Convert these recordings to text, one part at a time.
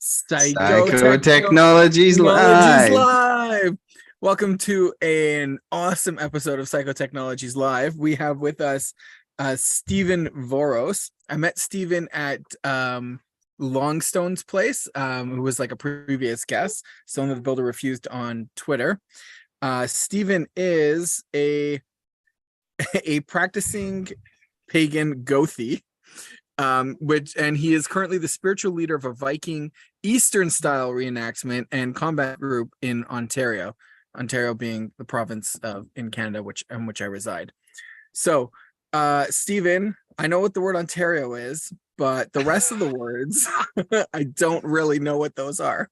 Psychotechnologies Live. Live. Welcome to an awesome episode of Psychotechnologies Live. We have with us Stephen Voros. I met Stephen at Longstone's place, who was like a previous guest. Stone the Builder Refused on Twitter. Stephen is a practicing pagan Gothi. And he is currently the spiritual leader of a Viking Eastern style reenactment and combat group in Ontario being the province in Canada in which I reside. So Stephen, I know what the word Ontario is, but the rest of the words I don't really know what those are.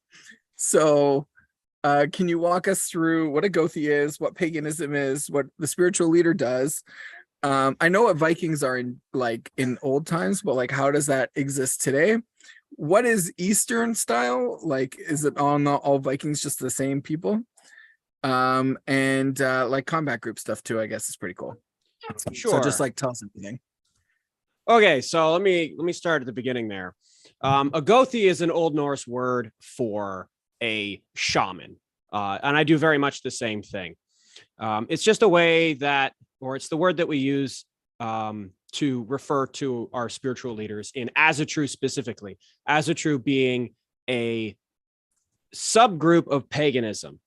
So can you walk us through what a Gothi is, what paganism is, what the spiritual leader does? I know what Vikings are in old times, but like how does that exist today? What is Eastern style? Like, is it all Vikings just the same people? And like combat group stuff too, I guess is pretty cool. Sure. So just like tell us everything. Okay, so let me start at the beginning there. A Gothi is an Old Norse word for a shaman. And I do very much the same thing. It's just a way that, or it's the word that we use to refer to our spiritual leaders in Asatru specifically. Asatru being a subgroup of paganism.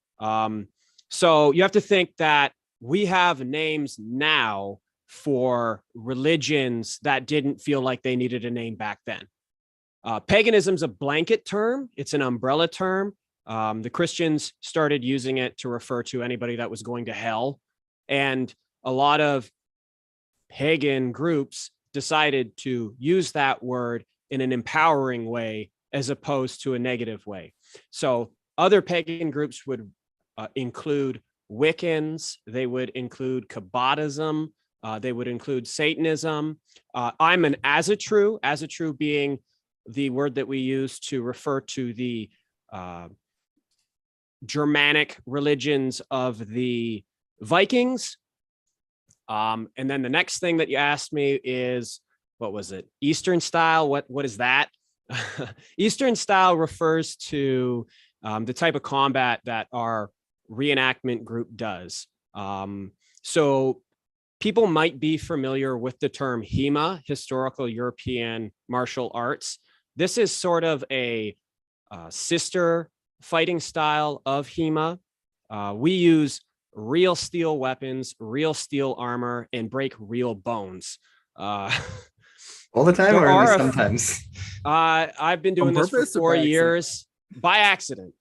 So you have to think that we have names now for religions that didn't feel like they needed a name back then. Paganism's a blanket term. It's an umbrella term. The Christians started using it to refer to anybody that was going to hell. And a lot of pagan groups decided to use that word in an empowering way as opposed to a negative way. So other pagan groups would include Wiccans, they would include Kabbatism, they would include Satanism. I'm an Asatru, Asatru being the word that we use to refer to the Germanic religions of the Vikings. And then the next thing that you asked me is, what was it? Eastern style. What is that? Eastern style refers to the type of combat that our reenactment group does. So people might be familiar with the term HEMA, historical European martial arts. This is sort of a sister fighting style of HEMA. We use real steel weapons, real steel armor, and break real bones. All the time or only sometimes? I've been doing this for 4 years by accident.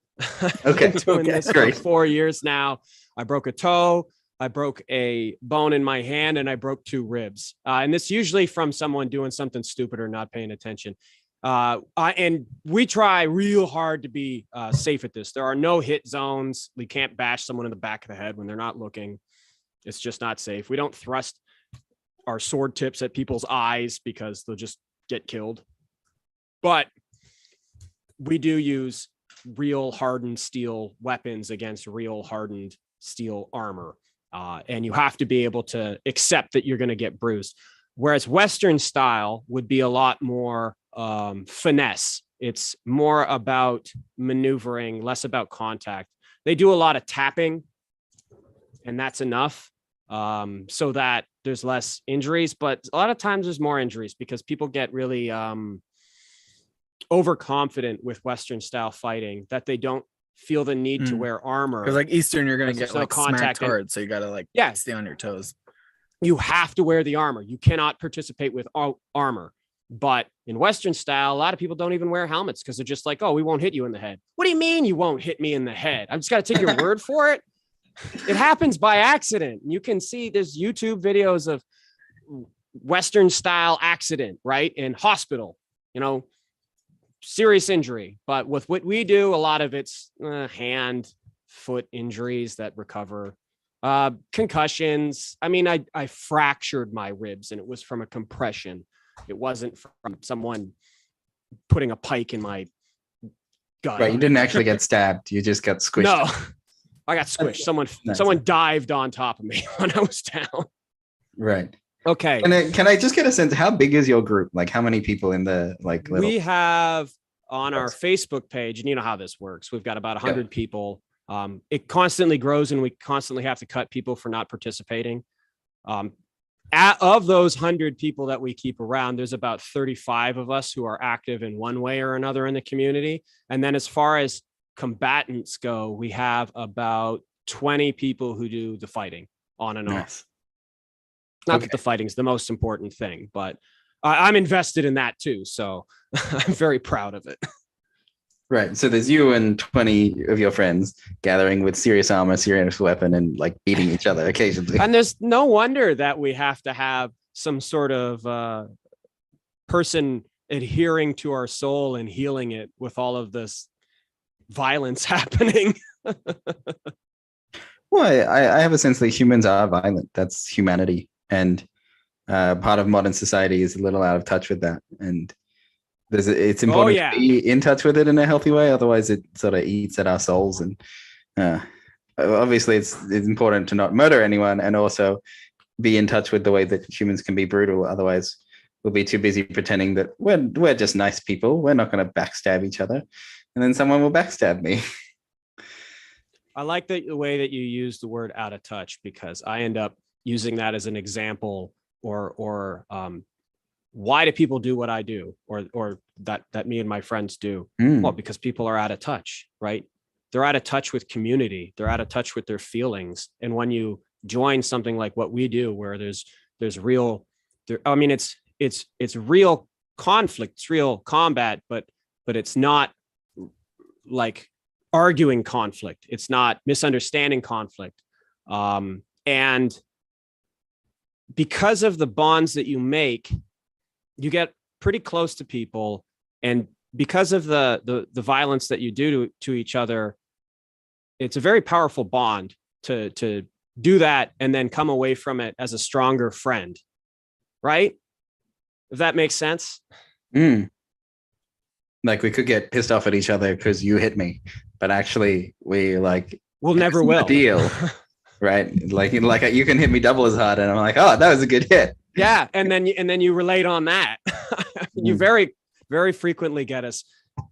Okay, doing this great. for 4 years now. I broke a toe, I broke a bone in my hand, and I broke 2 ribs. And this usually from someone doing something stupid or not paying attention. And we try real hard to be safe at this. There are no hit zones. We can't bash someone in the back of the head when they're not looking. It's just not safe. We don't thrust our sword tips at people's eyes because they'll just get killed. But we do use real hardened steel weapons against real hardened steel armor. And you have to be able to accept that you're going to get bruised. Whereas Western style would be a lot more finesse. It's more about maneuvering, less about contact. They do a lot of tapping, and that's enough so that there's less injuries. But a lot of times there's more injuries because people get really overconfident with Western style fighting that they don't feel the need to wear armor. Because like Eastern, you're gonna get no like contact smacked hard, so you gotta like stay on your toes. You have to wear the armor. You cannot participate with armor. But in Western style, a lot of people don't even wear helmets because they're just like, oh, we won't hit you in the head. What do you mean you won't hit me in the head? I'm just got to take your word for it. It happens by accident. You can see there's YouTube videos of Western style accident, right? In hospital, serious injury. But with what we do, a lot of it's hand, foot injuries that recover. Concussions. I mean, I fractured my ribs and it was from a compression. It wasn't from someone putting a pike in my gut. Right. You didn't actually get stabbed. You just got squished. No, I got squished. Someone dived on top of me when I was down. Right. Okay. And can I just get a sense, how big is your group? Like how many people in the little... We have on our Facebook page, and you know how this works. We've got about 100 people. It constantly grows, and we constantly have to cut people for not participating. Of those 100 people that we keep around, there's about 35 of us who are active in one way or another in the community. And then as far as combatants go, we have about 20 people who do the fighting on and off. Not that the fighting's the most important thing, but I'm invested in that too. So I'm very proud of it. Right. So there's you and 20 of your friends gathering with serious armor, serious weapon, and like beating each other occasionally. And there's no wonder that we have to have some sort of person adhering to our soul and healing it with all of this violence happening. Well, I have a sense that humans are violent. That's humanity. And part of modern society is a little out of touch with that. And it's important to be in touch with it in a healthy way. Otherwise, it sort of eats at our souls. And obviously, it's important to not murder anyone and also be in touch with the way that humans can be brutal. Otherwise, we'll be too busy pretending that we're just nice people. We're not going to backstab each other. And then someone will backstab me. I like the way that you use the word out of touch, because I end up using that as an example or why do people do what I do or that me and my friends do? Well, because people are out of touch, right? They're out of touch with community. They're out of touch with their feelings. And when you join something like what we do, where there's real, it's real conflict, it's real combat, but it's not like arguing conflict. It's not misunderstanding conflict. And because of the bonds that you make, you get pretty close to people, and because of the violence that you do to each other, it's a very powerful bond to do that and then come away from it as a stronger friend, right? If that makes sense. Like we could get pissed off at each other because you hit me, but actually we'll never will. Deal, right? Like you can hit me double as hard, and I'm like, oh, that was a good hit. Yeah, and then you relate on that. You very, very frequently get us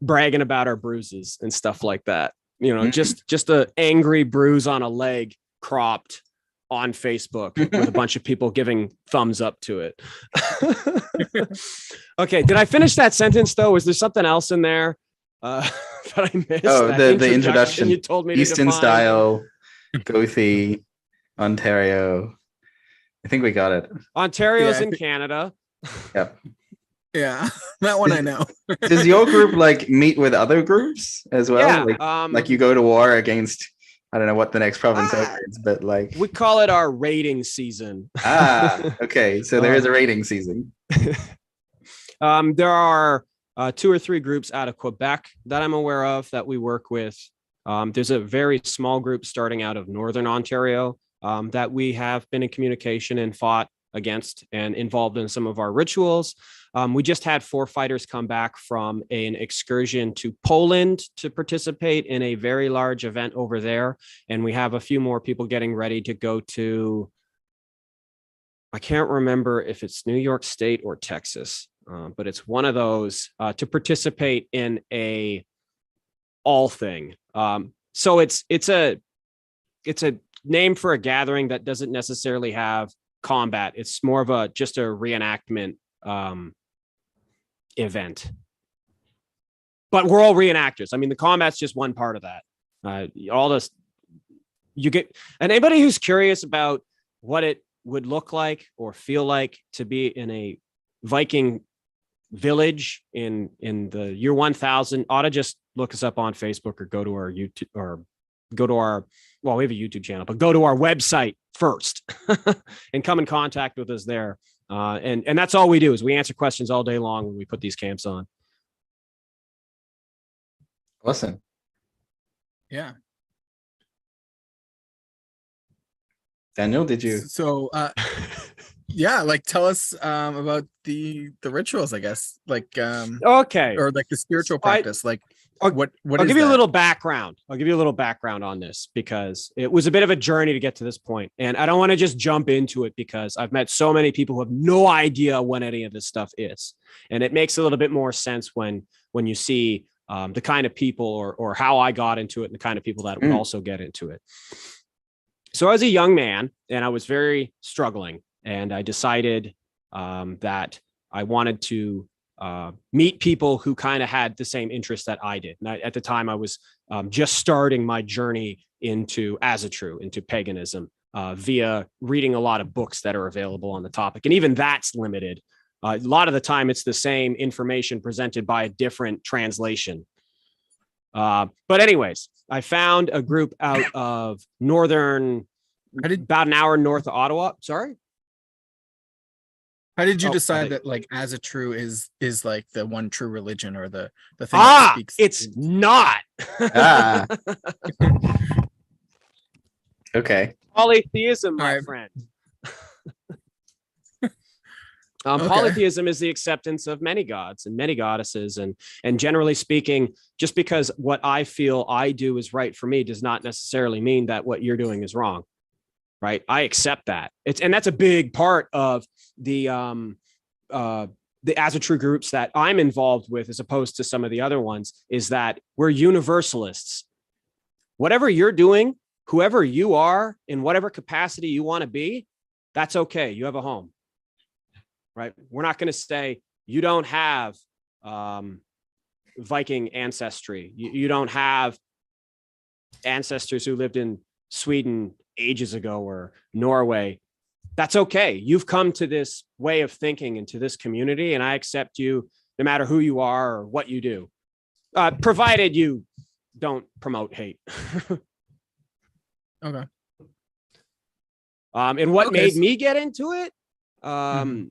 bragging about our bruises and stuff like that. You know, just a angry bruise on a leg cropped on Facebook with a bunch of people giving thumbs up to it. Okay, did I finish that sentence though? Was there something else in there that I missed? Oh, the introduction. You told me Eastern style, Gothi, Ontario. I think we got it. Ontario's in Canada. Yep. Yeah, that one I know. Does your group meet with other groups as well? Yeah, like you go to war against, I don't know what the next province is, but we call it our raiding season. Okay. So there is a raiding season. There are 2 or 3 groups out of Quebec that I'm aware of that we work with. There's a very small group starting out of Northern Ontario that we have been in communication and fought against and involved in some of our rituals. We just had 4 fighters come back from an excursion to Poland to participate in a very large event over there. And we have a few more people getting ready to go to, I can't remember if it's New York State or Texas, but it's one of those to participate in a all thing. So it's a name for a gathering that doesn't necessarily have combat. It's more of just a reenactment event, but we're all reenactors. I mean, the combat's just one part of that. All this, you get, and anybody who's curious about what it would look like or feel like to be in a Viking village in the year 1000 ought to just look us up on Facebook or go to our YouTube or go to our, well, we have a YouTube channel, but go to our website first and come in contact with us there. And that's all we do is we answer questions all day long when we put these camps on. Awesome. Yeah. Daniel, did you? So, yeah, tell us about the rituals, I guess. Okay. Or the spiritual practice. I'll give you that? a little background. I'll give you a little background on this because it was a bit of a journey to get to this point. And I don't want to just jump into it because I've met so many people who have no idea what any of this stuff is. And it makes a little bit more sense when you see the kind of people or how I got into it and the kind of people that would also get into it. So I was a young man and I was very struggling, and I decided that I wanted to meet people who kind of had the same interests that I did. And at the time I was just starting my journey into Asatru, into paganism, via reading a lot of books that are available on the topic. And even that's limited. A lot of the time it's the same information presented by a different translation. But anyways, I found a group out of northern, about an hour north of Ottawa. Sorry. How did you decide that like Asatru is like the one true religion, or the thing that speaks? It's not. Okay. Polytheism, my right. friend. Okay. Polytheism is the acceptance of many gods and many goddesses, and generally speaking, just because what I feel I do is right for me does not necessarily mean that what you're doing is wrong. Right? I accept that. And that's a big part of the Asatru groups that I'm involved with, as opposed to some of the other ones, is that we're universalists. Whatever you're doing, whoever you are, in whatever capacity you want to be, that's okay. You have a home, right? We're not going to say you don't have Viking ancestry. You don't have ancestors who lived in Sweden ages ago or Norway. That's okay. You've come to this way of thinking and to this community, and I accept you no matter who you are or what you do, provided you don't promote hate. Okay. And what made me get into it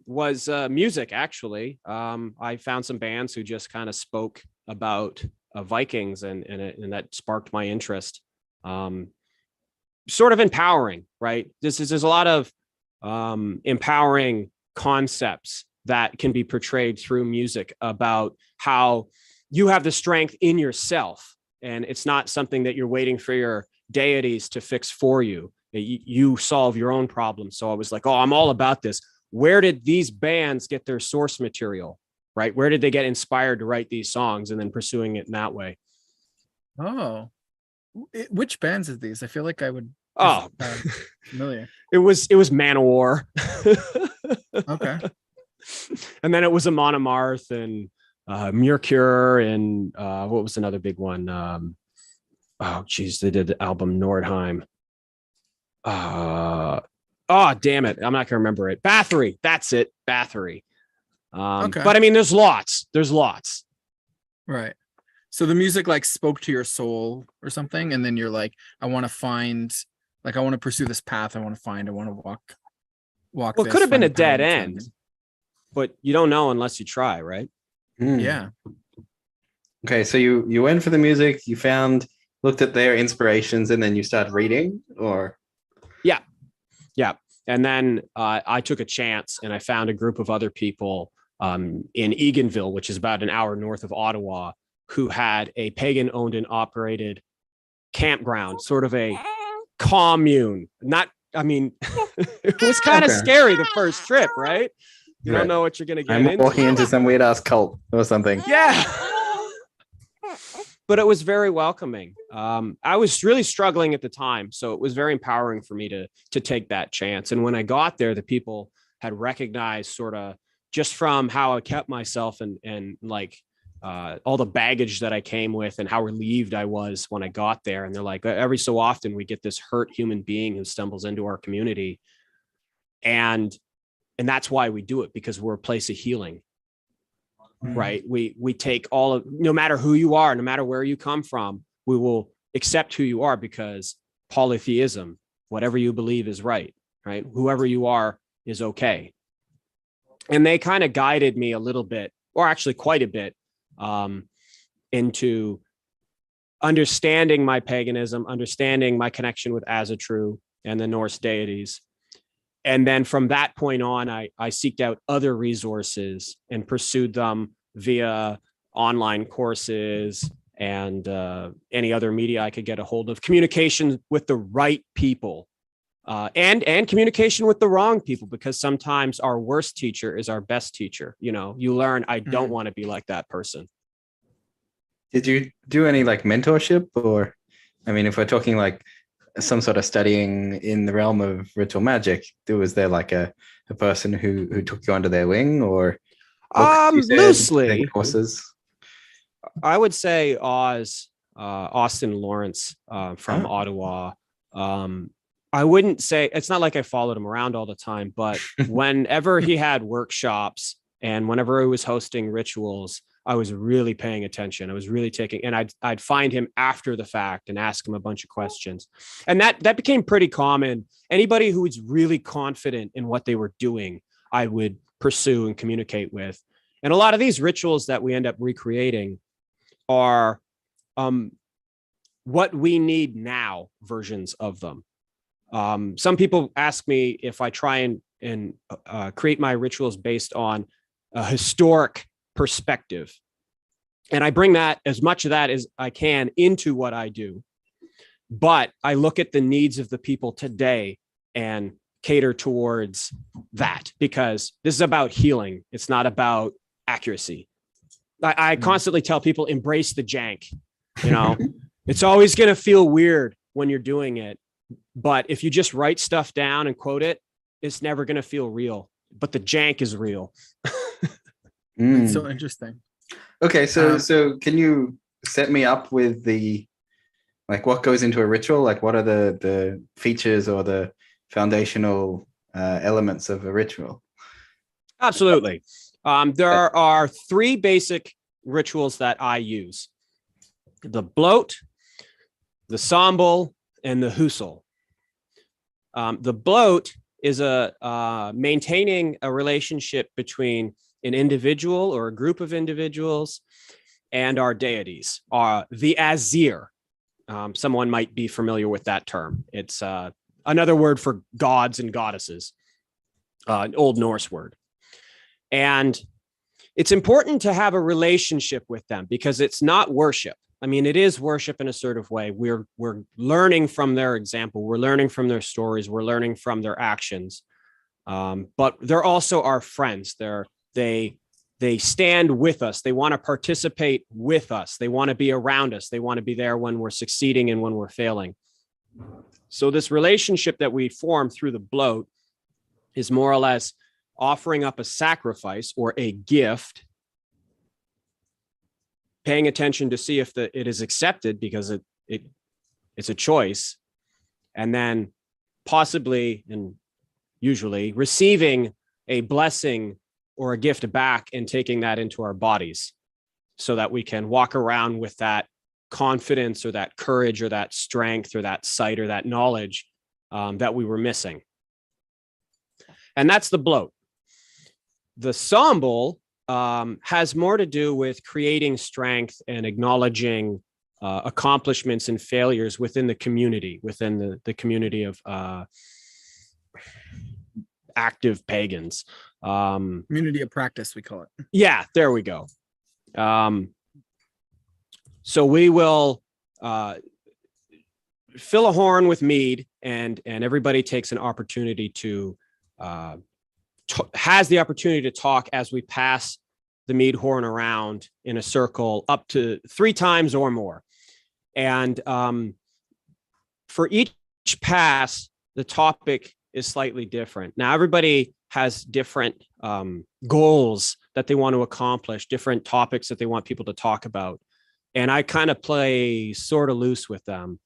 was music, actually. I found some bands who just kind of spoke about Vikings, and that sparked my interest. Sort of empowering, right? There's a lot of empowering concepts that can be portrayed through music about how you have the strength in yourself, and it's not something that you're waiting for your deities to fix for you. You solve your own problems. So I was like, oh, I'm all about this. Where did these bands get their source material, right? Where did they get inspired to write these songs, and then pursuing it in that way? Oh, which bands is these? I feel like I would. Familiar. It was Manowar. Okay. And then it was Amon Amarth and Mercure, and what was another big one? They did the album Nordheim. Damn it, I'm not gonna remember it. Bathory, that's it. Bathory. Okay. But I mean, there's lots. Right. So the music like spoke to your soul or something, and then you're like, I want to pursue this path. I want to walk. Well, it could have been a dead end, but you don't know unless you try, right? Yeah. Okay, so you went for the music, you looked at their inspirations, and then you started reading, or? Yeah. And then I took a chance, and I found a group of other people in Eganville, which is about an hour north of Ottawa, who had a pagan owned and operated campground, sort of a commune. It was kind of scary the first trip, right? You don't know what you're going to get into. I'm walking into some weird ass cult or something. Yeah. But it was very welcoming. I was really struggling at the time, so it was very empowering for me to take that chance. And when I got there, the people had recognized, sort of just from how I kept myself and like all the baggage that I came with, and how relieved I was when I got there. And they're like, every so often we get this hurt human being who stumbles into our community, and that's why we do it, because we're a place of healing. Right. We take no matter who you are, no matter where you come from, we will accept who you are, because polytheism, whatever you believe is right. Whoever you are is okay. And they kind of guided me a little bit, or actually quite a bit, into understanding my paganism, understanding my connection with Asatru and the Norse deities. And then from that point on, I seeked out other resources and pursued them via online courses and any other media I could get a hold of. Communication with the right people, and communication with the wrong people, because sometimes our worst teacher is our best teacher. You learn, I don't want to be like that person. Did you do any like mentorship, or, I mean, if we're talking like some sort of studying in the realm of ritual magic, was there like a person who took you under their wing, or books you said, Loosely, courses? I would say Austin Lawrence from Ottawa. I wouldn't say, it's not like I followed him around all the time, but whenever he had workshops and whenever he was hosting rituals, I was really paying attention. I was really taking, and I'd find him after the fact and ask him a bunch of questions. And that became pretty common. Anybody who was really confident in what they were doing, I would pursue and communicate with. And a lot of these rituals that we end up recreating are what we need now versions of them. Some people ask me if I try and create my rituals based on a historic perspective. And I bring that, as much of that as I can, into what I do. But I look at the needs of the people today and cater towards that, because this is about healing. It's not about accuracy. I constantly tell people, embrace the jank. You know, it's always going to feel weird when you're doing it. But if you just write stuff down and quote it, it's never going to feel real. But the jank is real. It's so interesting. Okay, so can you set me up with the, like, what goes into a ritual? Like, what are the features or the foundational elements of a ritual? Absolutely. There are three basic rituals that I use: the Bloot, the Somble, and the Whosle. The Bloot is maintaining a relationship between an individual or a group of individuals and our deities, the Azir. Someone might be familiar with that term. It's another word for gods and goddesses, an Old Norse word. And it's important to have a relationship with them, because it's not worship. I mean, it is worship in a certain way. We're learning from their example. We're learning from their stories. We're learning from their actions. But they're also our friends. They stand with us. They want to participate with us. They want to be around us. They want to be there when we're succeeding and when we're failing. So this relationship that we form through the Bloot is more or less offering up a sacrifice or a gift, paying attention to see if it is accepted, because it's a choice, and then possibly and usually receiving a blessing or a gift back and taking that into our bodies, so that we can walk around with that confidence or that courage or that strength or that sight or that knowledge that we were missing. And that's the Bloot. The Somble has more to do with creating strength and acknowledging accomplishments and failures within the community, within the community of active pagans. Community of practice, we call it. Yeah, there we go. So we will fill a horn with mead, and everybody takes an opportunity to has the opportunity to talk as we pass the mead horn around in a circle up to 3 times or more. And for each pass, the topic is slightly different. Now, everybody has different goals that they want to accomplish, different topics that they want people to talk about. And I kind of play sort of loose with them.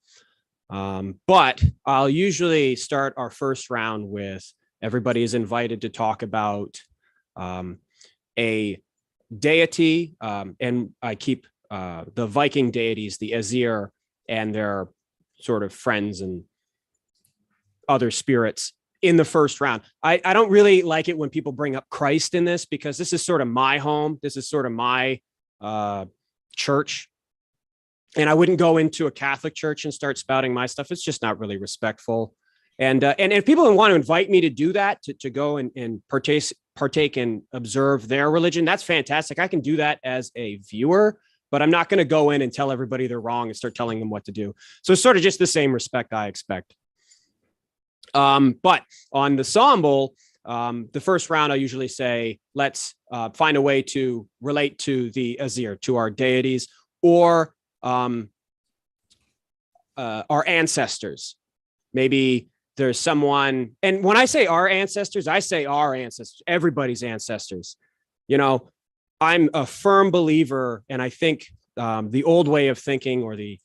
But I'll usually start our first round with everybody is invited to talk about a deity, and I keep the Viking deities, the Azir, and their sort of friends and other spirits in the first round. I don't really like it when people bring up Christ in this, because this is sort of my home. This is sort of my church. And I wouldn't go into a Catholic church and start spouting my stuff. It's just not really respectful. And if people want to invite me to do that, to go and partake and observe their religion, that's fantastic. I can do that as a viewer, but I'm not going to go in and tell everybody they're wrong and start telling them what to do. So it's sort of just the same respect I expect. But on the Somble, the first round, I usually say, let's find a way to relate to the Azir, to our deities, or our ancestors. Maybe there's someone, and when I say our ancestors, everybody's ancestors. You know, I'm a firm believer, and I think the old way of thinking, or the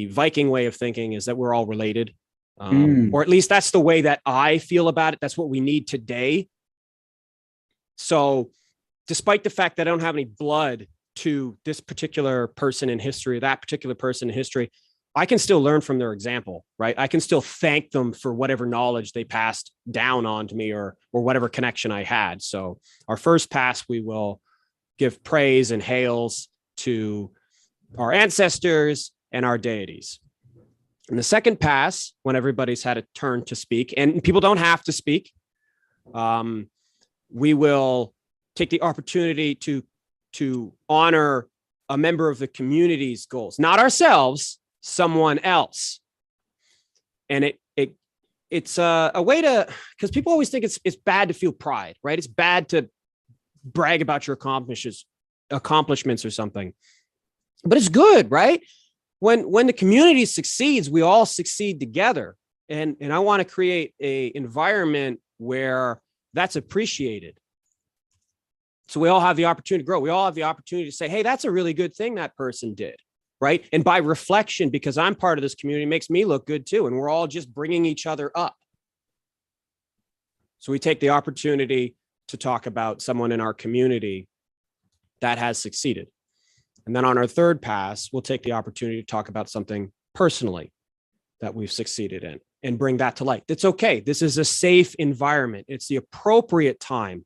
Viking way of thinking, is that we're all related. Or at least that's the way that I feel about it. That's what we need today. So despite the fact that I don't have any blood to this particular person in history, or that particular person in history, I can still learn from their example, right? I can still thank them for whatever knowledge they passed down on to me, or whatever connection I had. So our first pass, we will give praise and hails to our ancestors and our deities. In the second pass, when everybody's had a turn to speak, and people don't have to speak, we will take the opportunity to honor a member of the community's goals, not ourselves, someone else. And it's a way to, because people always think it's bad to feel pride, right? It's bad to brag about your accomplishments or something, but it's good, right? When the community succeeds, we all succeed together. And I want to create a environment where that's appreciated. So we all have the opportunity to grow. We all have the opportunity to say, hey, that's a really good thing that person did, right? And by reflection, because I'm part of this community, makes me look good too. And we're all just bringing each other up. So we take the opportunity to talk about someone in our community that has succeeded. And then on our third pass, we'll take the opportunity to talk about something personally that we've succeeded in and bring that to light. It's okay. This is a safe environment. It's the appropriate time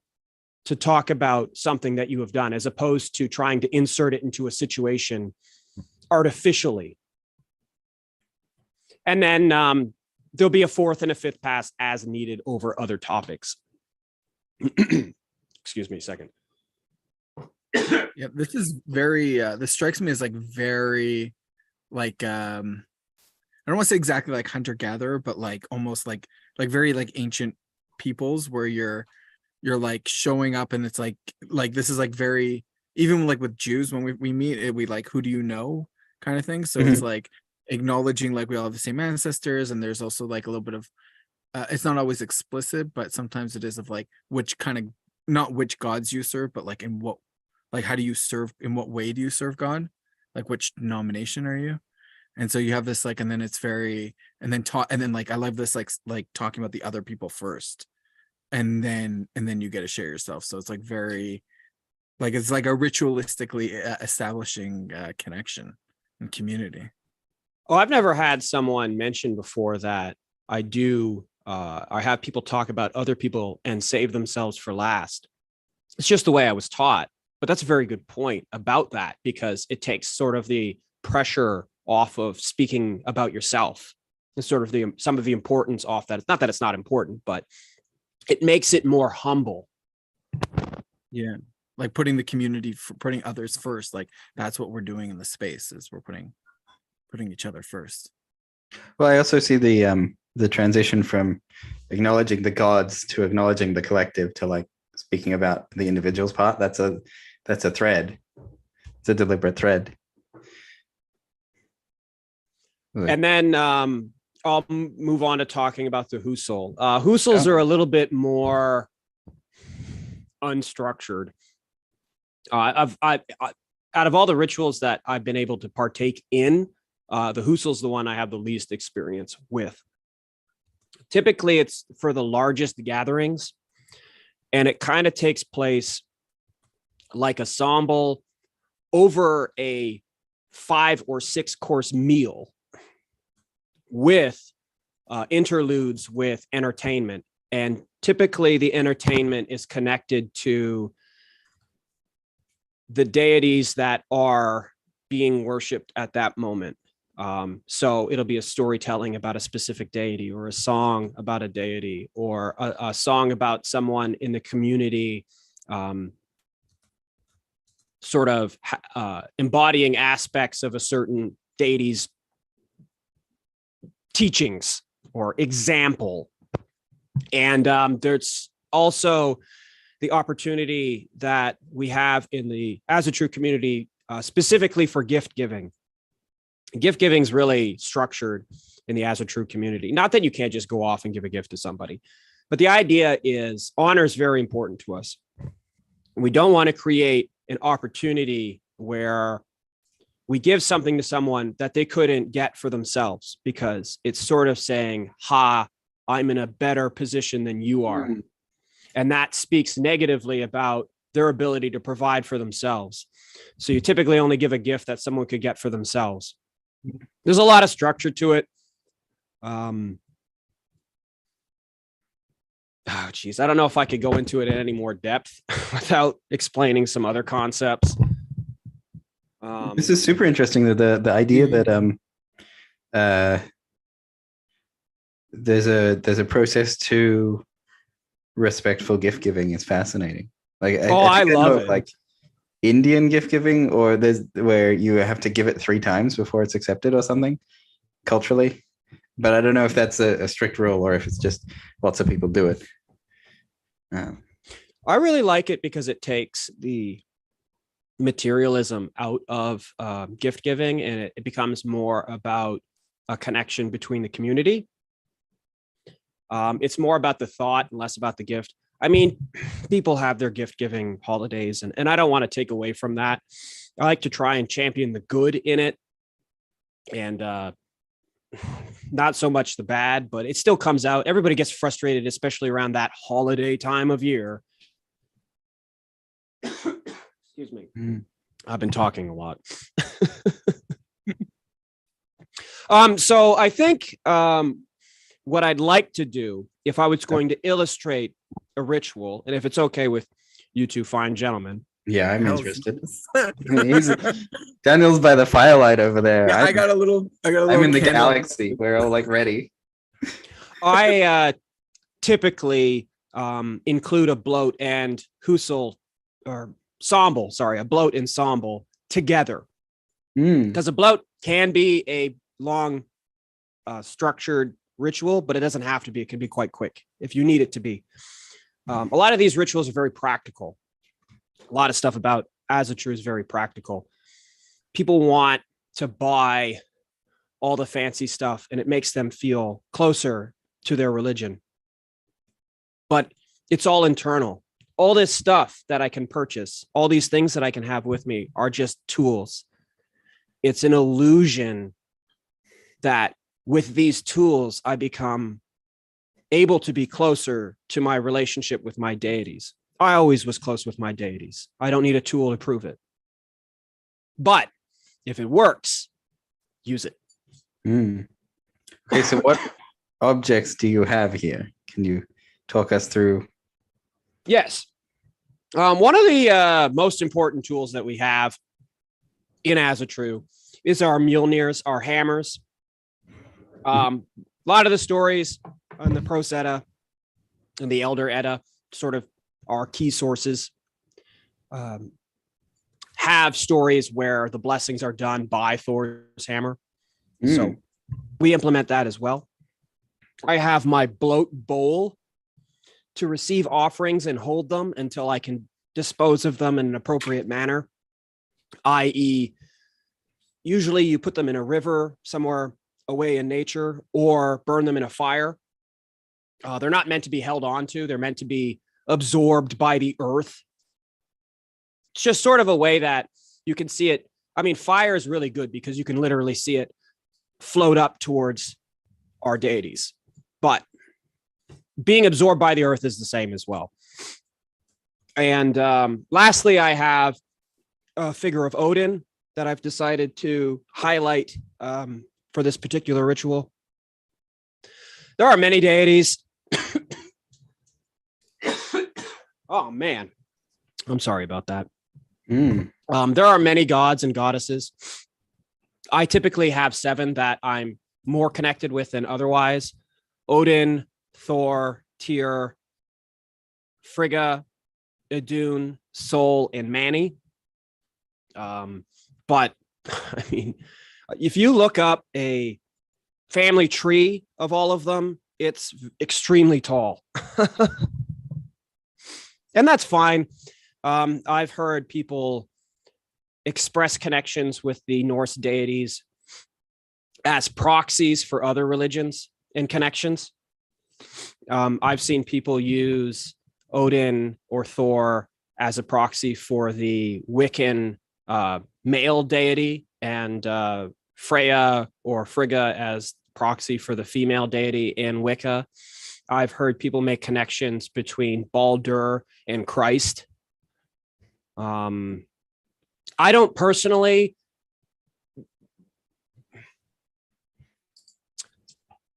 to talk about something that you have done, as opposed to trying to insert it into a situation artificially. And then there'll be a fourth and a fifth pass as needed over other topics. Excuse me a second. Yeah, this is very this strikes me as like very like I don't want to say exactly like hunter-gatherer, but like almost like very like ancient peoples, where you're like showing up, and it's like this is like very, even like with Jews, when we meet, we like, who do you know, kind of thing. So it's like acknowledging like we all have the same ancestors, and there's also like a little bit of it's not always explicit, but sometimes it is, of like which kind of, not which gods you serve, but like in what, like how do you serve, in what way do you serve God, like which denomination are you. And so you have this like, and then it's very, and then like I love this like talking about the other people first, and then you get to share yourself. So it's like very, like it's like a ritualistically establishing connection and community. Oh, I've never had someone mention before that I have people talk about other people and save themselves for last. It's just the way I was taught. But that's a very good point about that, because it takes sort of the pressure off of speaking about yourself, and sort of some of the importance off that. It's not that it's not important, but it makes it more humble. Yeah, like putting the community, putting others first. Like that's what we're doing in the space, is we're putting each other first. Well, I also see the transition from acknowledging the gods to acknowledging the collective to like speaking about the individual's part. That's a thread. It's a deliberate thread. And then I'll move on to talking about the Whosle. Whosles are a little bit more unstructured. Out of all the rituals that I've been able to partake in, the Whosle's the one I have the least experience with. Typically, it's for the largest gatherings, and it kind of takes place like a Somble over a 5 or 6 course meal, with interludes with entertainment. And typically the entertainment is connected to the deities that are being worshipped at that moment. So it'll be a storytelling about a specific deity, or a song about a deity, or a song about someone in the community, sort of embodying aspects of a certain deity's teachings or example. And there's also the opportunity that we have as a true community specifically for gift giving. Gift giving is really structured in the Asatru community. Not that you can't just go off and give a gift to somebody, but the idea is honor is very important to us. We don't want to create an opportunity where we give something to someone that they couldn't get for themselves, because it's sort of saying, ha, I'm in a better position than you are. And that speaks negatively about their ability to provide for themselves. So you typically only give a gift that someone could get for themselves. There's a lot of structure to it. Oh, geez. I don't know if I could go into it in any more depth without explaining some other concepts. This is super interesting. The idea that there's a process to respectful gift giving is fascinating. Like, I love it. Like Indian gift giving, or there's where you have to give it 3 times before it's accepted or something culturally. But I don't know if that's a strict rule or if it's just lots of people do it. I really like it because it takes the materialism out of gift giving, and it becomes more about a connection between the community. It's more about the thought and less about the gift. I mean, people have their gift giving holidays, and I don't want to take away from that. I like to try and champion the good in it, and not so much the bad, but it still comes out. Everybody gets frustrated, especially around that holiday time of year. Excuse me. I've been talking a lot. So I think what I'd like to do, if I was going to illustrate a ritual, and if it's okay with you two fine gentlemen. Yeah, I'm interested. Daniel's by the firelight over there. Yeah, I got a little I'm in the candle. galaxy. We're all like ready. I typically include a bloat and Whosle, or Somble, sorry, a bloat and Somble together. Because a bloat can be a long, structured ritual, but it doesn't have to be. It can be quite quick if you need it to be. A lot of these rituals are very practical. A lot of stuff about Asatru is very practical. People want to buy all the fancy stuff, and it makes them feel closer to their religion. But it's all internal. All this stuff that I can purchase, all these things that I can have with me are just tools. It's an illusion that with these tools, I become able to be closer to my relationship with my deities. I always was close with my deities. I don't need a tool to prove it. But if it works, use it. Okay, so what objects do you have here? Can you talk us through? Yes. One of the most important tools that we have in Asatru is our Mjolnirs, our hammers. A lot of the stories on the Pros Edda and the Elder Edda, sort of our key sources, have stories where the blessings are done by Thor's hammer. So we implement that as well. I have my bloat bowl to receive offerings and hold them until I can dispose of them in an appropriate manner, i.e., usually you put them in a river somewhere away in nature or burn them in a fire. They're not meant to be held onto. They're meant to be absorbed by the earth. It's just sort of a way that you can see it. I mean, fire is really good because you can literally see it float up towards our deities. But being absorbed by the earth is the same as well. And lastly, I have a figure of Odin that I've decided to highlight for this particular ritual. There are many deities. Oh, man. I'm sorry about that. There are many gods and goddesses. I typically have 7 that I'm more connected with than otherwise. Odin, Thor, Tyr, Frigga, Idun, Sol, and Mani. But I mean, if you look up a family tree of all of them, it's extremely tall. And that's fine. I've heard people express connections with the Norse deities as proxies for other religions and connections. I've seen people use Odin or Thor as a proxy for the Wiccan male deity, and Freya or Frigga as proxy for the female deity in Wicca. I've heard people make connections between Baldur and Christ. I don't personally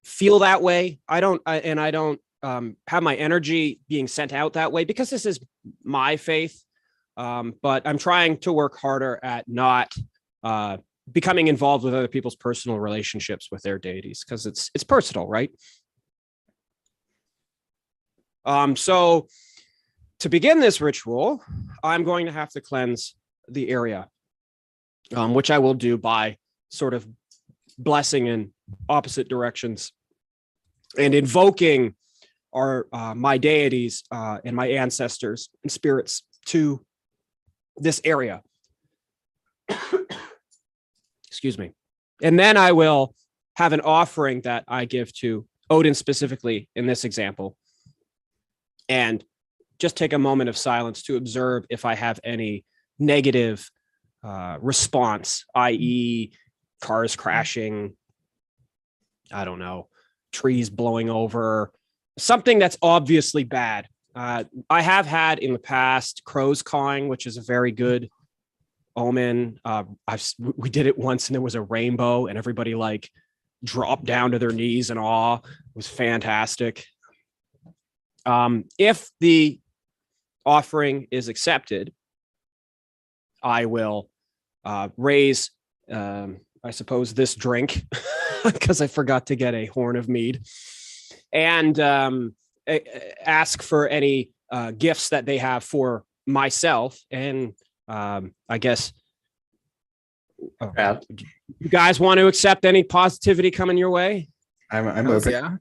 feel that way. I don't have my energy being sent out that way because this is my faith. But I'm trying to work harder at not becoming involved with other people's personal relationships with their deities, because it's personal, right? So to begin this ritual, I'm going to have to cleanse the area, which I will do by sort of blessing in opposite directions and invoking my deities and my ancestors and spirits to this area. Excuse me. And then I will have an offering that I give to Odin specifically in this example, and just take a moment of silence to observe if I have any negative response, i.e. cars crashing, I don't know, trees blowing over, something that's obviously bad. I have had in the past crows cawing, which is a very good omen. We did it once and there was a rainbow and everybody like dropped down to their knees in awe. It was fantastic. If the offering is accepted, I will raise, I suppose, this drink because I forgot to get a horn of mead, and ask for any gifts that they have for myself. And I guess you guys want to accept any positivity coming your way? I'm open. Yeah.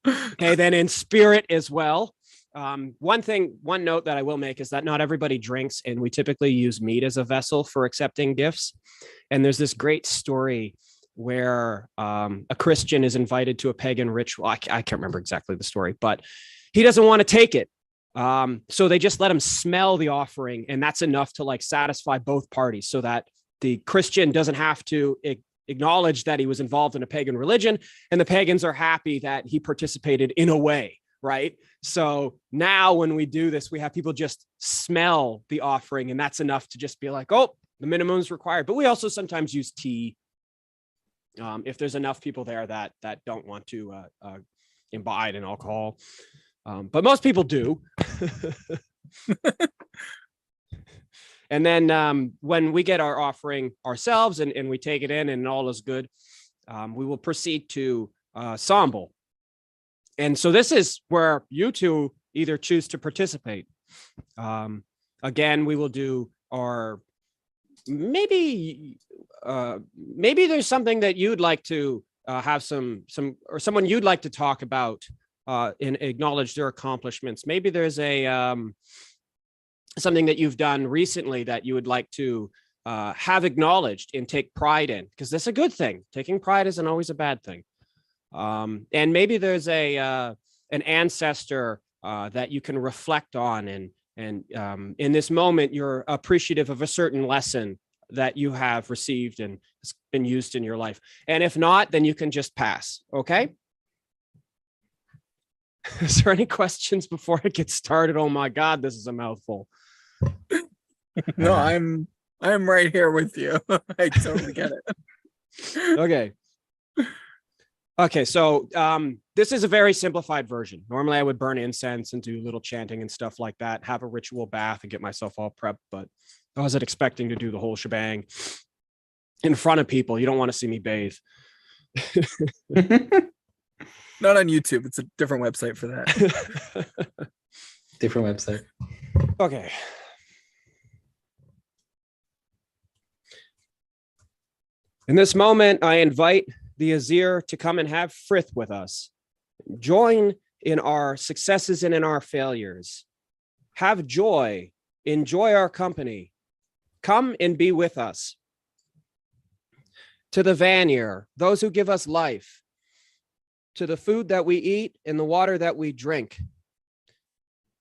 Okay, then in spirit as well. One note that I will make is that not everybody drinks, and we typically use mead as a vessel for accepting gifts. And there's this great story where a Christian is invited to a pagan ritual. I can't remember exactly the story, but he doesn't want to take it. So they just let him smell the offering, and that's enough to like satisfy both parties, so that the Christian doesn't have to acknowledge that he was involved in a pagan religion, and the pagans are happy that he participated in a way, right? So now when we do this, we have people just smell the offering, and that's enough to just be like, oh, the minimum is required. But we also sometimes use tea if there's enough people there that don't want to imbibe in alcohol. But most people do. And then when we get our offering ourselves and we take it in and all is good, we will proceed to Somble. And so this is where you two either choose to participate. Again, we will do our, maybe there's something that you'd like to have some or someone you'd like to talk about and acknowledge their accomplishments. Maybe there's a something that you've done recently that you would like to have acknowledged and take pride in, because that's a good thing. Taking pride isn't always a bad thing. And maybe there's an ancestor that you can reflect on, and in this moment you're appreciative of a certain lesson that you have received and has been used in your life. And if not, then you can just pass. Okay. Is there any questions before I get started? Oh my God, this is a mouthful. No, I'm right here with you. I totally get it. Okay, so this is a very simplified version. Normally I would burn incense and do little chanting and stuff like that, have a ritual bath and get myself all prepped, but I wasn't expecting to do the whole shebang in front of people. You don't want to see me bathe. Not on YouTube. It's a different website for that. Different website. Okay. In this moment, I invite the Azir to come and have Frith with us. Join in our successes and in our failures. Have joy. Enjoy our company. come and be with us. To the Vanir, those who give us life, to the food that we eat and the water that we drink.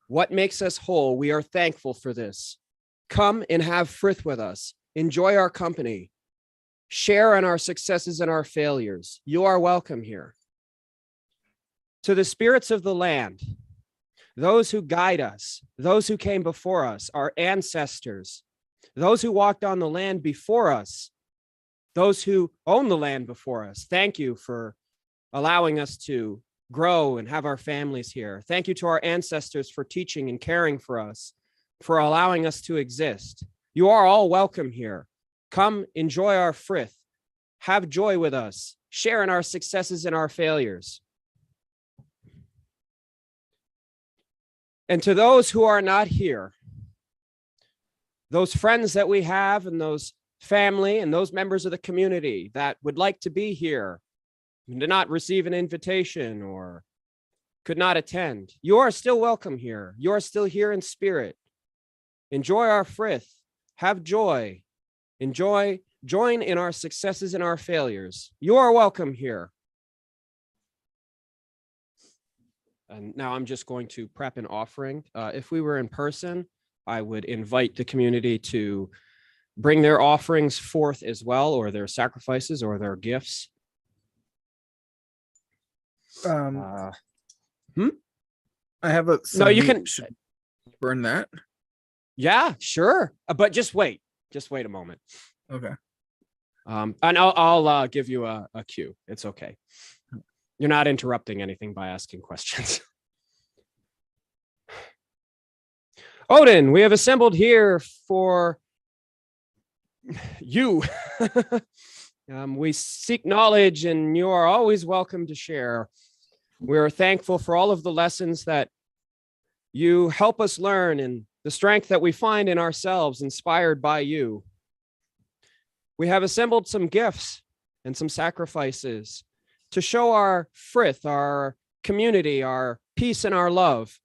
What makes us whole? We are thankful for this. Come and have Frith with us. Enjoy our company. Share in our successes and our failures. You are welcome here. To the spirits of the land, those who guide us, those who came before us, our ancestors, those who walked on the land before us, those who own the land before us. Thank you for allowing us to grow and have our families here. Thank you to our ancestors for teaching and caring for us, for allowing us to exist. You are all welcome here. Come enjoy our Frith. Have joy with us. Share in our successes and our failures. And to those who are not here, those friends that we have and those family and those members of the community that would like to be here, did not receive an invitation or could not attend, you are still welcome here. You are still here in spirit. Enjoy our Frith. Have joy. Join in our successes and our failures. You are welcome here. And now I'm just going to prep an offering. If we were in person, I would invite the community to bring their offerings forth as well, or their sacrifices or their gifts. I have no, you can burn that. Yeah, sure. But just wait a moment. Okay. And I'll give you a cue. It's okay. You're not interrupting anything by asking questions. Odin, we have assembled here for you. We seek knowledge, and you are always welcome to share. We are thankful for all of the lessons that you help us learn and the strength that we find in ourselves, inspired by you. We have assembled some gifts and some sacrifices to show our Frith, our community, our peace and our love,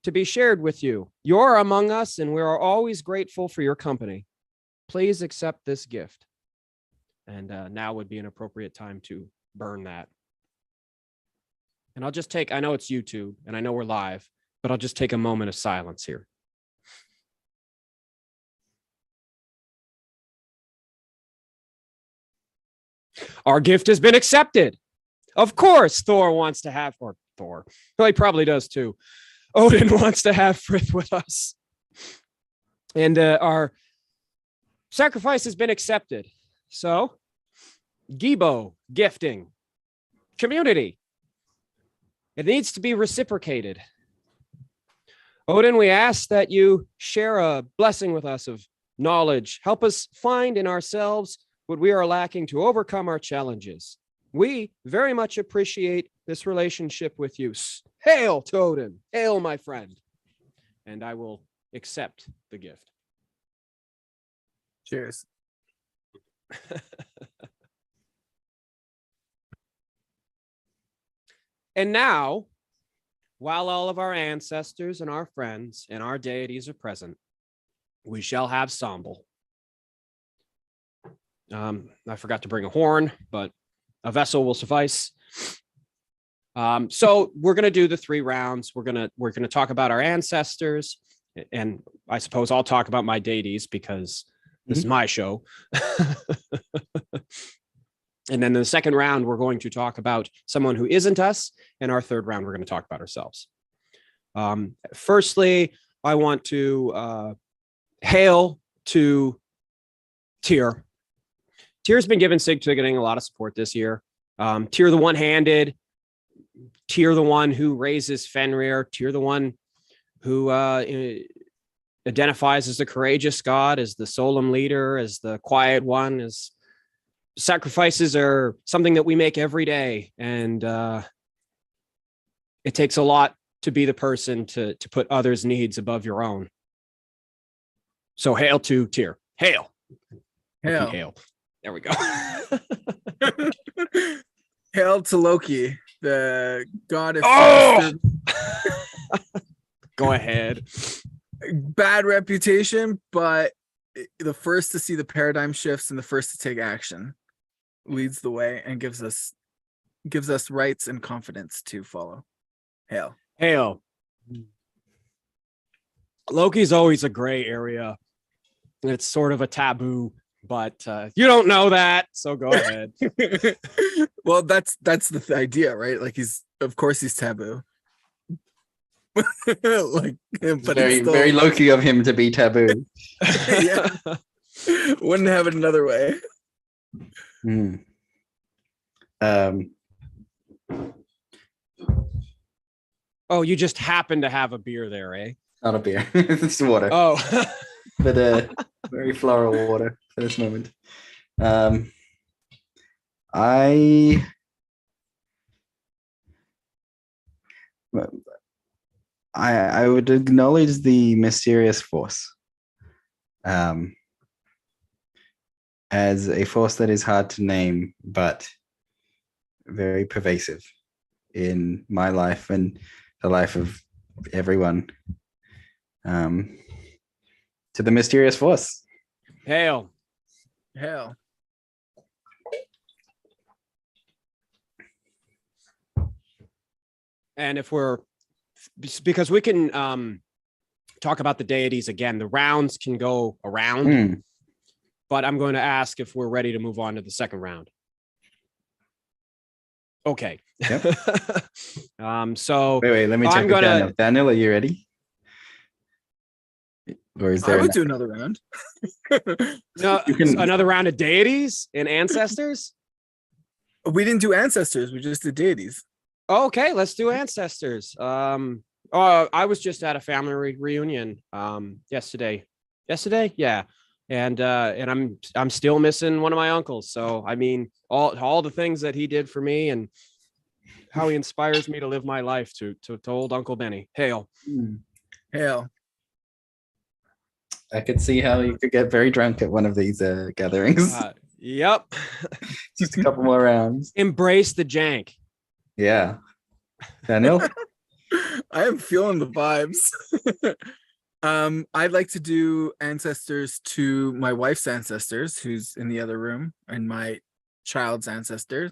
to be shared with you. You're among us, and we are always grateful for your company. Please accept this gift. And now would be an appropriate time to burn that. And I'll just take, I know it's YouTube, and I know we're live, but I'll just take a moment of silence here. Our gift has been accepted. Of course, Thor wants to have, or Thor, well, he probably does too. Odin wants to have Frith with us. And our sacrifice has been accepted. So, Gibo, gifting, community. It needs to be reciprocated. Odin, we ask that you share a blessing with us of knowledge. Help us find in ourselves what we are lacking to overcome our challenges. We very much appreciate this relationship with you. Hail to Odin. Hail, my friend. And I will accept the gift. Cheers. And now, while all of our ancestors and our friends and our deities are present, we shall have Somble. I forgot to bring a horn, but a vessel will suffice. So we're going to do the 3 rounds. We're going to talk about our ancestors, and I suppose I'll talk about my deities because this is my show. And then in the second round, we're going to talk about someone who isn't us. And our third round, we're going to talk about ourselves. Firstly, I want to hail to Tyr. Tyr's been giving Sig getting a lot of support this year. Tyr the one-handed, Tyr the one who raises Fenrir, Tyr the one who identifies as the courageous god, as the solemn leader, as the quiet one, as sacrifices are something that we make every day. And it takes a lot to be the person to put others' needs above your own. So hail to Tyr. Hail. Hail. Hail. There we go. Hail to Loki, the god of Go ahead. bad reputation, but the first to see the paradigm shifts and the first to take action leads the way and gives us rights and confidence to follow. Hail. Hail. Loki's always a gray area. It's sort of a taboo, but you don't know that, so go ahead. Well, that's the idea, right? Like of course he's taboo. Like, but very very Loki of him to be taboo. Yeah. Wouldn't have it another way. Oh, you just happen to have a beer there, eh? Not a beer. It's water. Oh. But very floral water for this moment. I would acknowledge the mysterious force as a force that is hard to name, but very pervasive in my life and the life of everyone. To the mysterious force. Hail. Hail. And because we can talk about the deities again, the rounds can go around, but I'm going to ask if we're ready to move on to the second round. Okay. Yep. So wait, let me check with Daniel. Daniel, are you ready? Or is there I would do another round. No, another round of deities and ancestors? We didn't do ancestors, we just did deities. Okay, let's do ancestors. I was just at a family reunion yesterday. Yeah. And I'm still missing one of my uncles. So I mean, all the things that he did for me and how he inspires me to live my life to old Uncle Benny. Hail. Hail. I could see how you could get very drunk at one of these gatherings. Yep. Just a couple more rounds. Embrace the jank. Yeah. Daniel? I am feeling the vibes. I'd like to do ancestors to my wife's ancestors, who's in the other room, and my child's ancestors.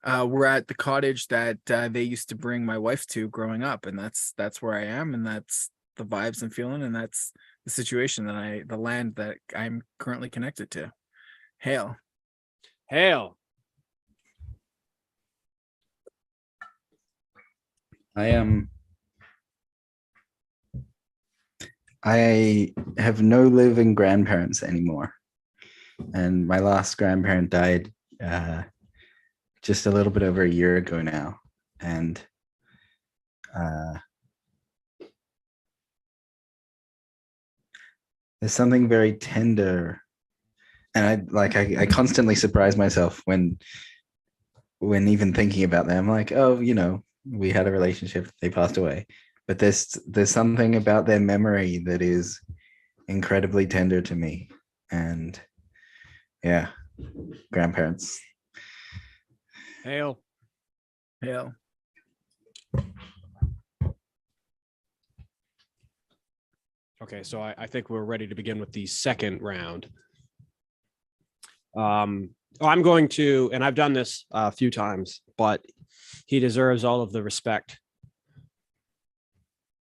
We're at the cottage that they used to bring my wife to growing up, and that's where I am, and that's the vibes I'm feeling, and that's the situation the land that I'm currently connected to. Hail. Hail. I have no living grandparents anymore, and my last grandparent died just a little bit over a year ago now, and there's something very tender, and I constantly surprise myself when even thinking about them. I'm like, oh, we had a relationship, they passed away, but there's something about their memory that is incredibly tender to me. And yeah, grandparents. Hail. Hail. Okay, so I think we're ready to begin with the second round. I'm going to, and I've done this a few times, but he deserves all of the respect.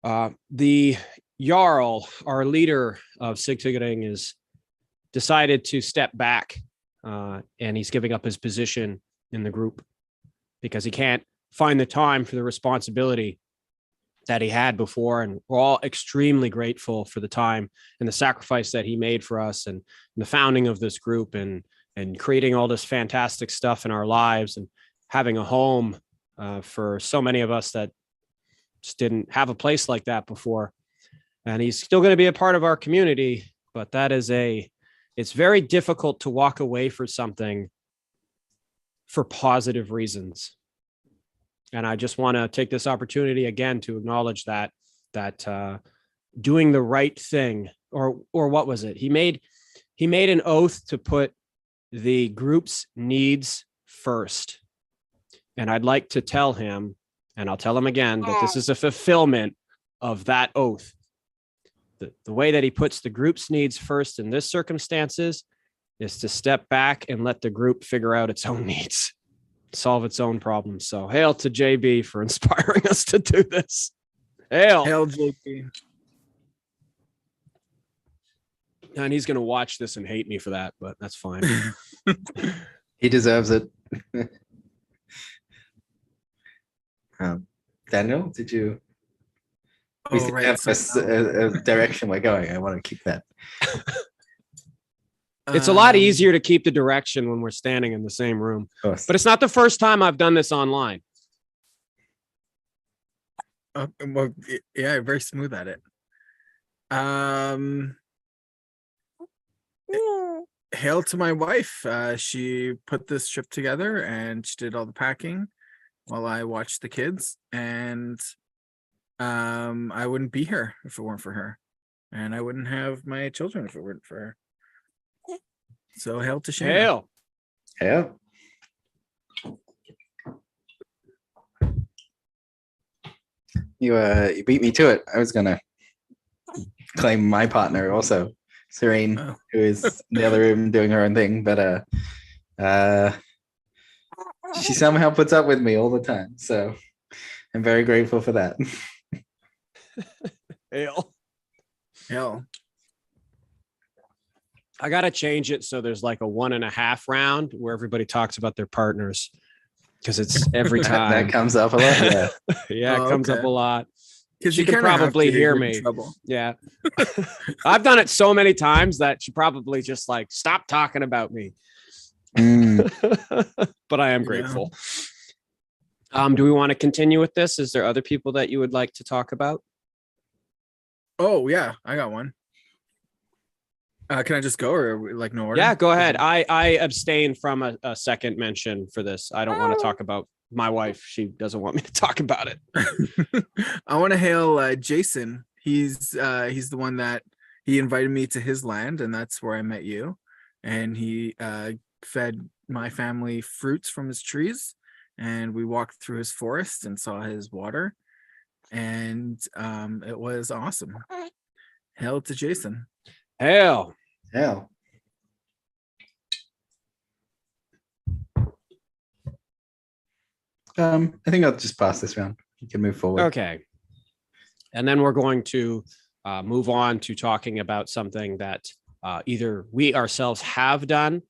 The Jarl, our leader of Psychotechnologies, is decided to step back, and he's giving up his position in the group because he can't find the time for the responsibility that he had before. And we're all extremely grateful for the time and the sacrifice that he made for us and the founding of this group and creating all this fantastic stuff in our lives and having a home for so many of us that just didn't have a place like that before. And he's still going to be a part of our community, but it's very difficult to walk away from something for positive reasons. And I just want to take this opportunity again to acknowledge that doing the right thing, or what was it? He made an oath to put the group's needs first. And I'd like to tell him, and I'll tell him again, that this is a fulfillment of that oath. the way that he puts the group's needs first in this circumstances is to step back and let the group figure out its own needs, solve its own problems. So hail to JB for inspiring us to do this. Hail JB. And he's going to watch this and hate me for that, but that's fine. He deserves it. Daniel, did you? We have a direction we're going. I want to keep that. It's a lot easier to keep the direction when we're standing in the same room. But it's not the first time I've done this online. Well, yeah, very smooth at it. Hail to my wife. She put this trip together and she did all the packing while I watched the kids. And I wouldn't be here if it weren't for her. And I wouldn't have my children if it weren't for her. So hail to Shayna. Hail. You beat me to it. I was gonna claim my partner also, Serene, who is in the other room doing her own thing, but she somehow puts up with me all the time. So I'm very grateful for that. Hail. I gotta change it so there's like a 1.5 round where everybody talks about their partners, because it's every time that comes up a lot. Yeah, yeah, it comes up a lot. Because you can probably hear me. Yeah, I've done it so many times that she probably just like stop talking about me. But I am grateful. Do we want to continue with this? Is there other people that you would like to talk about? Oh yeah, I got one. Can I just go, or like no order? Yeah, go ahead. I abstain from a second mention for this. I don't want to talk about my wife. She doesn't want me to talk about it. I want to hail Jason. He's the one that he invited me to his land, and that's where I met you. And he fed my family fruits from his trees, and we walked through his forest and saw his water, and it was awesome. Hail to Jason. Hail. I think I'll just pass this round. You can move forward. Okay. And then we're going to move on to talking about something that either we ourselves have done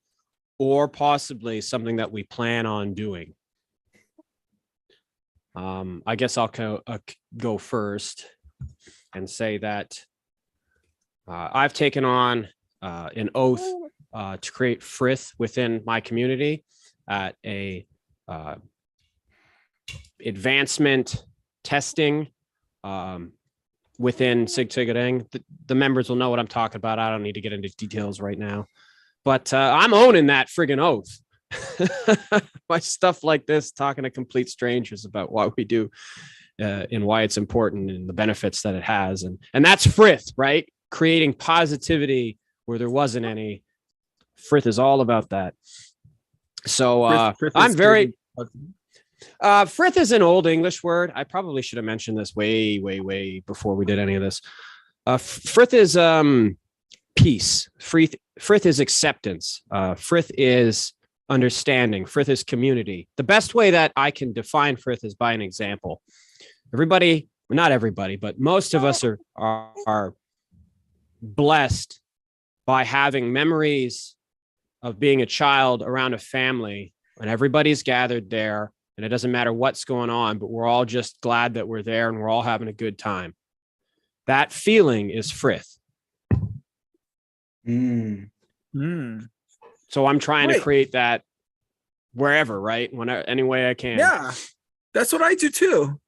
or possibly something that we plan on doing. I guess I'll go first and say that I've taken on an oath to create Frith within my community at a advancement testing within Psychotechnologies. The members will know what I'm talking about. I don't need to get into details right now, but I'm owning that friggin' oath. By stuff like this, talking to complete strangers about what we do and why it's important and the benefits that it has. And that's Frith, right? Creating positivity where there wasn't any. Frith is all about that. So Frith I'm very... Frith is an old English word. I probably should have mentioned this way before we did any of this. Frith is peace. Frith is acceptance. Frith is understanding. Frith is community. The best way that I can define Frith is by an example. Everybody, well, not everybody, but most of us are blessed by having memories of being a child around a family and everybody's gathered there and it doesn't matter what's going on, but we're all just glad that we're there and we're all having a good time. That feeling is Frith. So I'm trying to create that wherever, right? Any way I can. Yeah, that's what I do too.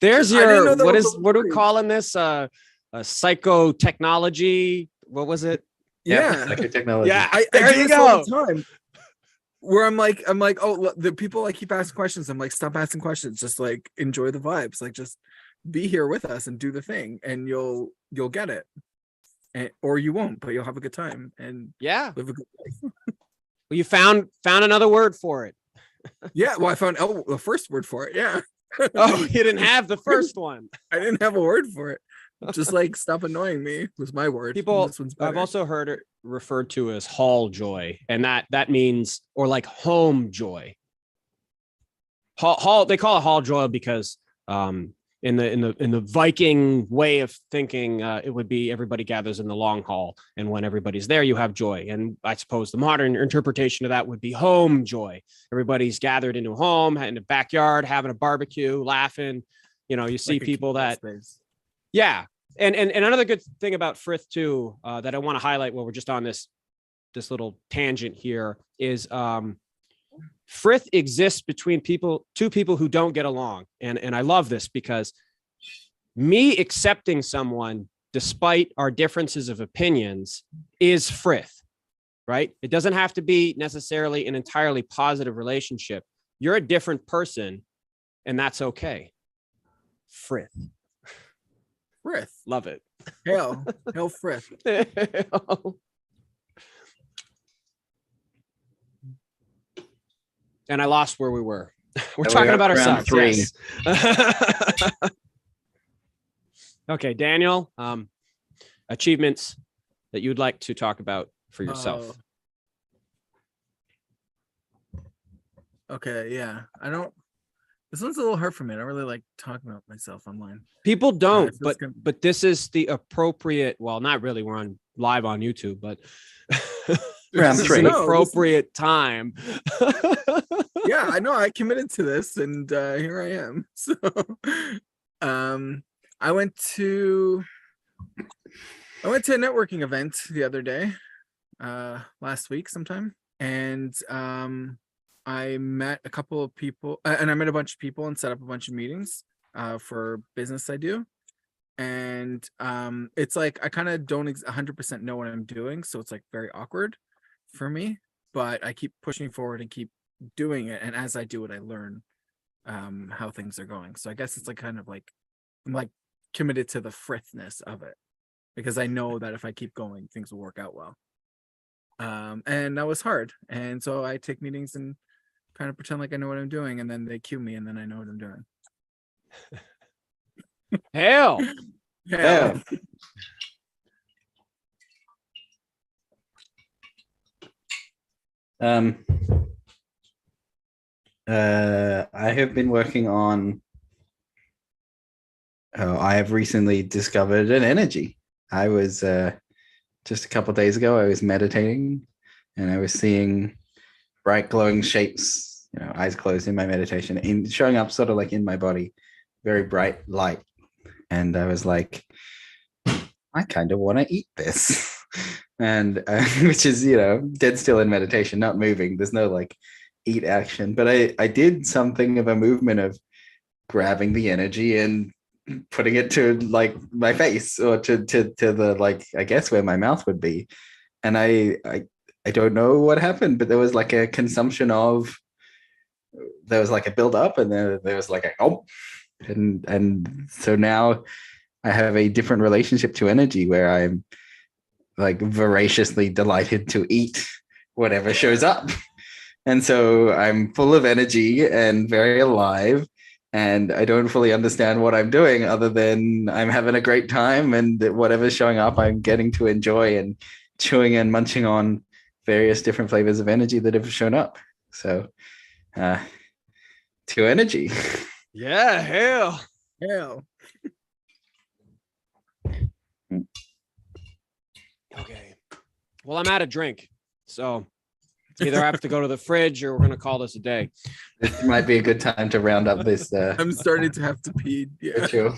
There's your, what are we calling this? A psychotechnology. What was it? Yeah. Psychotechnologies. Yeah. I there do you this go. all the time. Where I'm like, oh, the people like keep asking questions. I'm like, stop asking questions. Just like enjoy the vibes. Like just be here with us and do the thing, and you'll get it. Or you won't, but you'll have a good time and live a good life. Well, you found another word for it. Yeah, well, I found the first word for it. Yeah. Oh, you didn't have the first one. I didn't have a word for it. Just like stop annoying me was my word. People, This one's I've better. also heard it referred to as hall joy, and that means, or like home joy. Hall, they call it hall joy because in the Viking way of thinking, it would be everybody gathers in the long hall, and when everybody's there, you have joy. And I suppose the modern interpretation of that would be home joy. Everybody's gathered into a home, in a backyard, having a barbecue, laughing. You see Like a people that, space. yeah. And another good thing about Frith too, that I want to highlight while we're just on this little tangent here is Frith exists between two people who don't get along. And I love this because me accepting someone despite our differences of opinions is Frith, right? It doesn't have to be necessarily an entirely positive relationship. You're a different person, and that's okay. Frith. Frith. Love it. Hail Frith. And I lost where we were. We're And talking we're about up around ourselves. 3. Yes. Okay, Daniel, achievements that you'd like to talk about for yourself. Okay, yeah. This one's a little hard for me. I don't really like talking about myself online. People don't, feels but this is the appropriate, well, not really, we're on live on YouTube, but Round this is 3. an No, appropriate time. Yeah, I know. I committed to this, and here I am. So, I went to a networking event the other day, last week sometime, and I met a couple of people, and I met a bunch of people and set up a bunch of meetings for business I do. And it's like I kind of don't 100% know what I'm doing, so it's like very awkward for me, but I keep pushing forward and keep doing it, and as I do it, I learn how things are going. So I guess it's like kind of like I'm like committed to the frithness of it, because I know that if I keep going, things will work out well. And that was hard, and so I take meetings and kind of pretend like I know what I'm doing, and then they cue me, and then I know what I'm doing. Hell. Yeah. I have been working on. I have recently discovered an energy. I was just a couple of days ago. I was meditating, and I was seeing bright glowing shapes. Eyes closed in my meditation, showing up sort of like in my body, very bright light. And I was like, I kind of want to eat this. And which is, dead still in meditation, not moving. There's no like eat action. But I did something of a movement of grabbing the energy and putting it to like my face, or to the, like, I guess where my mouth would be. And I don't know what happened, but there was like a consumption of, there was like a build up, and there was like a and so now I have a different relationship to energy, where I'm like voraciously delighted to eat whatever shows up. And so I'm full of energy and very alive, and I don't fully understand what I'm doing other than I'm having a great time, and whatever's showing up, I'm getting to enjoy and chewing and munching on various different flavors of energy that have shown up. So to energy. Yeah, hell. Okay. Well, I'm out of drink, so either I have to go to the fridge, or we're going to call this a day. This might be a good time to round up this. I'm starting to have to pee. Yeah. Ritual.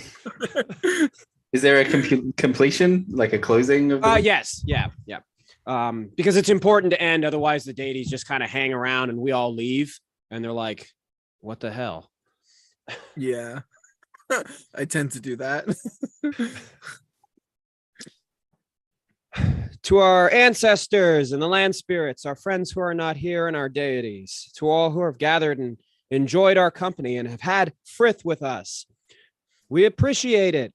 Is there a completion, like a closing of this? Yes. Yeah. Because it's important to end. Otherwise, the deities just kind of hang around, and we all leave, and they're like, what the hell? Yeah. I tend to do that. To our ancestors and the land spirits, our friends who are not here, and our deities, to all who have gathered and enjoyed our company and have had Frith with us, we appreciate it.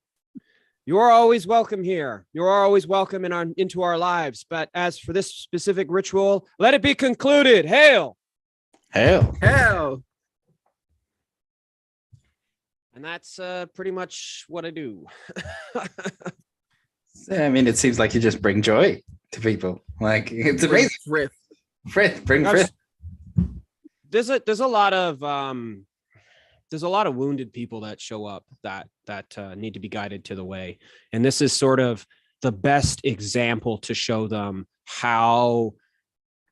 You are always welcome here. You are always welcome into our lives. But as for this specific ritual, let it be concluded. Hail! Hell. And that's pretty much what I do. I mean, it seems like you just bring joy to people. Like, it's amazing. Frith, bring Frith. There's a lot of wounded people that show up that need to be guided to the way, and this is sort of the best example to show them how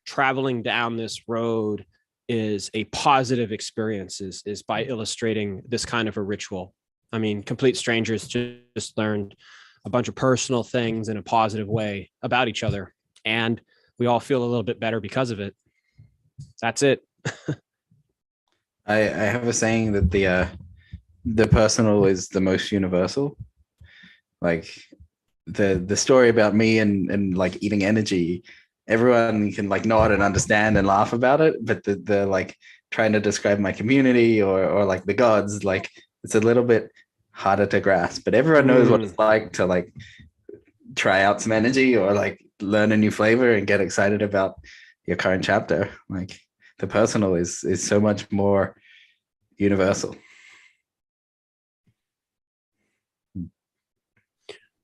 traveling down this road is a positive experience is by illustrating this kind of a ritual. I mean, complete strangers just learned a bunch of personal things in a positive way about each other, and we all feel a little bit better because of it. That's it. I have a saying that the personal is the most universal. Like the story about me and like eating energy, everyone can like nod and understand and laugh about it, but the like trying to describe my community or like the gods, like it's a little bit harder to grasp. But everyone knows what it's like to like try out some energy or like learn a new flavor and get excited about your current chapter. Like the personal is so much more universal.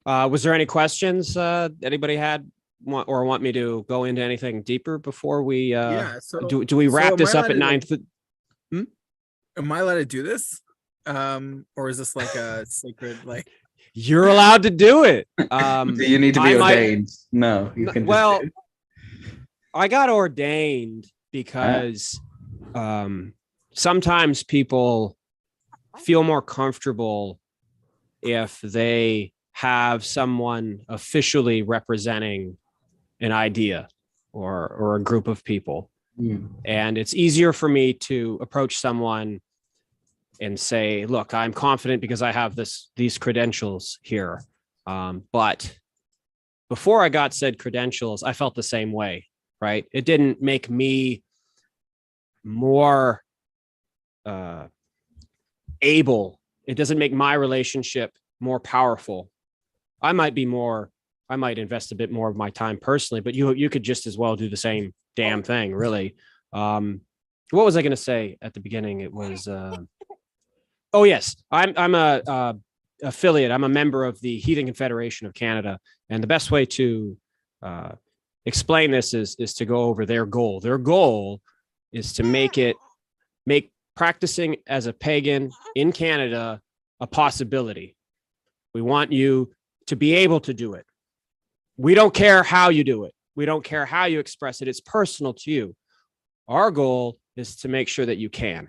Was there any questions anybody had or want me to go into anything deeper before we do we wrap this up at 9? Am I allowed to do this? Or is this like a sacred like you're allowed to do it? Do you need to be ordained? No, you can well I got ordained because sometimes people feel more comfortable if they have someone officially representing an idea or a group of people. And it's easier for me to approach someone and say, look, I'm confident because I have these credentials here. But before I got said credentials, I felt the same way, right? It didn't make me more able. It doesn't make my relationship more powerful. I might invest a bit more of my time personally, but you could just as well do the same damn thing, really. What was I going to say at the beginning? It was, oh yes, I'm a affiliate. I'm a member of the Heathen Confederation of Canada. And the best way to explain this is to go over their goal. Their goal is to make practicing as a pagan in Canada a possibility. We want you to be able to do it. We don't care how you do it. We don't care how you express it. It's personal to you. Our goal is to make sure that you can.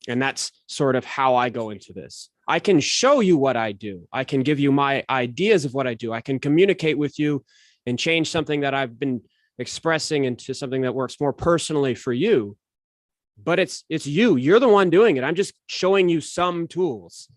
And that's sort of how I go into this. I can show you what I do. I can give you my ideas of what I do. I can communicate with you and change something that I've been expressing into something that works more personally for you. But it's you. You're the one doing it. I'm just showing you some tools.